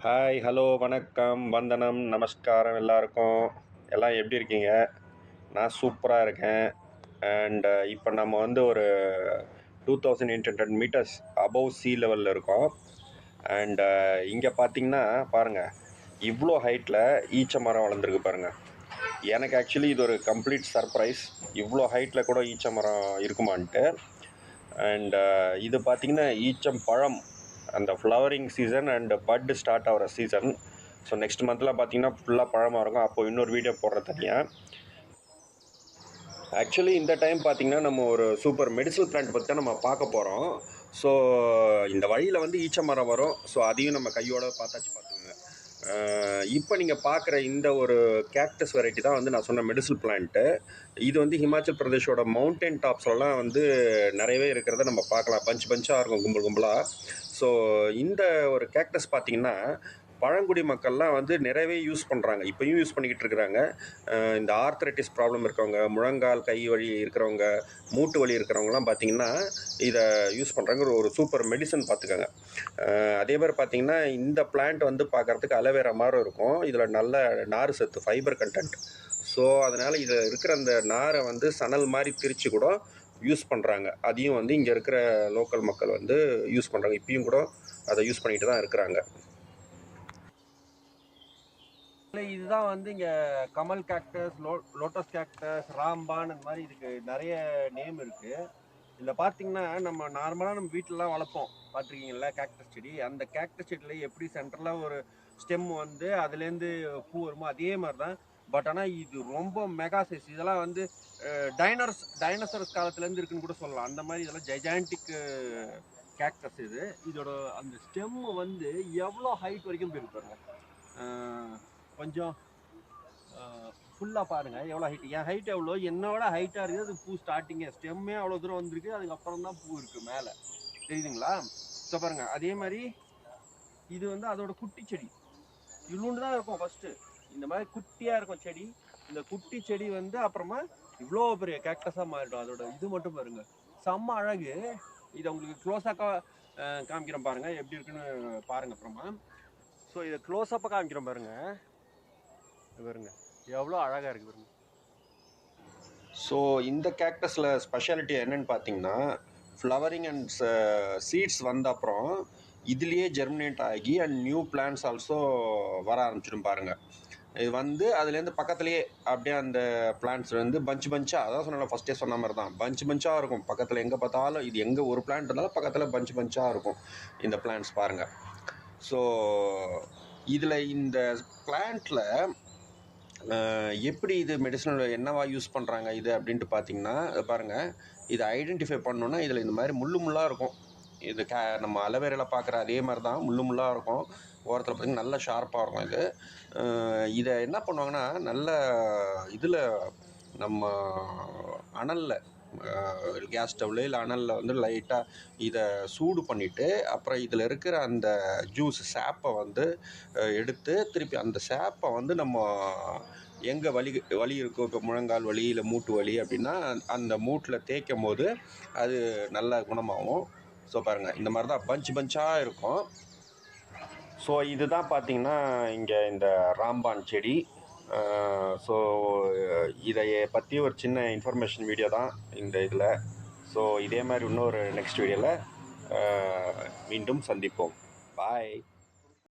Hi, hello, வணக்கம், வந்தனம், நமஸ்காரம் எல்லாருக்கும். எல்லாம் எப்படி இருக்கீங்க? நான் சூப்பராக இருக்கேன். அண்ட் இப்போ நம்ம வந்து ஒரு 2800 மீட்டர்ஸ் அபவ் சீ லெவலில் இருக்கோம். அண்ட் இங்கே பார்த்தீங்கன்னா பாருங்கள், இவ்வளோ ஹைட்டில் ஈச்ச மரம் வளர்ந்துருக்கு பாருங்கள். எனக்கு ஆக்சுவலி இது ஒரு கம்ப்ளீட் சர்ப்ரைஸ். இவ்வளோ ஹைட்டில் கூட ஈச்ச மரம் இருக்குமான்ட்டு. அண்ட் இது பார்த்திங்கன்னா ஈச்சம் பழம், அந்த flowering season and but start ஆகிற சீசன். ஸோ நெக்ஸ்ட் மந்தில் பார்த்தீங்கன்னா ஃபுல்லாக பழமாக இருக்கும். அப்போது இன்னொரு வீடியோ போடுற தனியாக. ஆக்சுவலி இந்த டைம் பார்த்திங்கன்னா நம்ம ஒரு சூப்பர் மெடிசல் பிளான்ட் பற்றி தான் நம்ம பார்க்க போகிறோம். ஸோ இந்த வழியில் வந்து ஈச்ச மரம் வரும். ஸோ அதையும் நம்ம கையோடு பார்த்துக்குங்க. இப்போ நீங்கள் பார்க்குற இந்த ஒரு கேக்டஸ் வெரைட்டி தான் வந்து நான் சொன்ன மெடிசல் பிளான்ட்டு. இது வந்து ஹிமாச்சல் பிரதேஷோட மவுண்டன் டாப்ஸ்லாம் வந்து நிறையவே இருக்கிறத நம்ம பார்க்கலாம். பஞ்சாக இருக்கும், கும்பல் கும்பலாக. ஸோ இந்த ஒரு கேக்டஸ் பார்த்திங்கன்னா பழங்குடி மக்கள்லாம் வந்து நிறையவே யூஸ் பண்ணுறாங்க. இப்போயும் யூஸ் பண்ணிக்கிட்டு இருக்கிறாங்க. இந்த ஆர்த்ரைட்டிஸ் ப்ராப்ளம் இருக்கவங்க, முழங்கால் கை வலி இருக்கிறவங்க, மூட்டு வலி இருக்கிறவங்கலாம் பார்த்திங்கன்னா இதை யூஸ் பண்ணுறாங்க. ஒரு சூப்பர் மெடிசன் பார்த்துக்கோங்க. அதே மாதிரி பார்த்திங்கன்னா இந்த பிளான்ட் வந்து பார்க்குறதுக்கு அலோவேரா மாதிரி இருக்கும். இதில் நல்ல நார் சத்து, ஃபைபர் கண்டென்ட். ஸோ அதனால் இதில் இருக்கிற அந்த நாரை வந்து சணல் மாதிரி பிரித்து கூட யூஸ் பண்ணுறாங்க. அதையும் வந்து இங்கே இருக்கிற லோக்கல் மக்கள் வந்து யூஸ் பண்ணுறாங்க. இப்பயும் கூட அதை யூஸ் பண்ணிட்டு தான் இருக்கிறாங்க. இதுதான் வந்து இங்க Kamal cactus, lotus cactus, Ramban, அந்த மாதிரி இதுக்கு நிறைய நேம் இருக்கு. இதுல பாத்தீங்கன்னா நம்ம நார்மலா நம்ம வீட்டுலலாம் வளர்ப்போம், பார்த்துருக்கீங்களா கேக்டஸ் செடி. அந்த கேக்டஸ் செடியில எப்படி சென்டர்ல ஒரு ஸ்டெம் வந்து அதுலேருந்து பூ வருமோ அதே மாதிரி தான். பட் ஆனால் இது ரொம்ப மெகா சைஸ். இதெல்லாம் வந்து டைனோசரஸ் காலத்துலேருந்து இருக்குன்னு கூட சொல்லலாம். அந்த மாதிரி இதெல்லாம் ஜைஜாண்டிக் கேக்டஸ் இது. இதோட அந்த ஸ்டெம் வந்து எவ்வளோ ஹைட் வரைக்கும் போயிருப்பாருங்க. கொஞ்சம் ஃபுல்லாக பாருங்கள் எவ்வளோ ஹைட். என் ஹைட் எவ்வளோ, என்னோட ஹைட்டாக இருக்குது. அது பூ ஸ்டார்டிங்கே ஸ்டெம்மே அவ்வளோ தூரம் வந்திருக்கு. அதுக்கப்புறம் தான் பூ இருக்குது மேலே, தெரியுதுங்களா? ஸோ பாருங்கள், அதே மாதிரி இது வந்து அதோட குட்டி செடி. இவ்வளோண்டு தான் இருக்கும் ஃபஸ்ட்டு. இந்த மாதிரி குட்டியாக இருக்கும் செடி. இந்த குட்டி செடி வந்து அப்புறமா இவ்வளோ பெரிய கேக்டஸாக மாறிடும். அதோட இது மட்டும் பாருங்கள், செம்ம அழகு. இதை உங்களுக்கு க்ளோஸாக காமிக்கிறேன் பாருங்கள், எப்படி இருக்குன்னு பாருங்கள் அப்புறமா. ஸோ இதை க்ளோஸ்அப்பாக காமிக்கிறேன் பாருங்கள். பாருங்க எவ்வளோ அழகாக இருக்குது பாருங்க. ஸோ இந்த கேக்டஸில் ஸ்பெஷாலிட்டி என்னென்னு பார்த்தீங்கன்னா, ஃப்ளவரிங் அண்ட் சீட்ஸ் வந்த அப்புறம் இதுலேயே ஜெர்மினேட் ஆகி அண்ட் நியூ பிளான்ட்ஸ் ஆல்சோ வர ஆரம்பிச்சிடும் பாருங்கள். இது வந்து அதுலேருந்து பக்கத்துலேயே அப்படியே அந்த பிளான்ட்ஸ் வந்து பஞ்சாக, அதான் சொன்னால ஃபஸ்ட்டே சொன்ன மாதிரி தான், பஞ்சாக இருக்கும். பக்கத்தில் எங்கே பார்த்தாலும் இது எங்கே ஒரு பிளான்ட் இருந்தாலும் பக்கத்தில் பஞ்சாக இருக்கும் இந்த பிளான்ட்ஸ் பாருங்கள். ஸோ இதில் இந்த பிளான்ட்டில் எப்படி இது மெடிசனில் என்னவா யூஸ் பண்ணுறாங்க இது அப்படின்ட்டு பார்த்தீங்கன்னா, பாருங்கள், இதை ஐடென்டிஃபை பண்ணோன்னா இதில் இந்த மாதிரி முள்ளாக இருக்கும். இது நம்ம அலோவேராவில் பார்க்குற அதே மாதிரி தான் முள்ளாக இருக்கும். ஓரத்தில் பார்த்திங்கன்னா நல்லா ஷார்ப்பாக இருக்கும். இதை என்ன பண்ணுவாங்கன்னா, நல்ல இதில் நம்ம அனலில், கேஸ் ஸ்டவ்வில் இல்லை அனலில் வந்து லைட்டாக இதை சூடு பண்ணிவிட்டு அப்புறம் இதில் இருக்கிற அந்த ஜூஸ் சாப்பை வந்து எடுத்து திருப்பி அந்த சாப்பை வந்து நம்ம எங்கே வலி இருக்கோ, இப்போ முழங்கால் வலி இல்லை மூட்டு வலி அப்படின்னா அந்த மூட்டில் தேய்க்கும் போது அது நல்லா குணமாகும். ஸோ பாருங்கள், இந்த மாதிரி தான் பஞ்சாக இருக்கும். ஸோ இதுதான் பார்த்திங்கன்னா இங்கே இந்த ராம்பான் செடி. ஸோ இதை பற்றி ஒரு சின்ன இன்ஃபர்மேஷன் வீடியோ தான் இந்த இதில். ஸோ இதே மாதிரி இன்னொரு நெக்ஸ்ட் வீடியோவில் மீண்டும் சந்திப்போம். பாய்.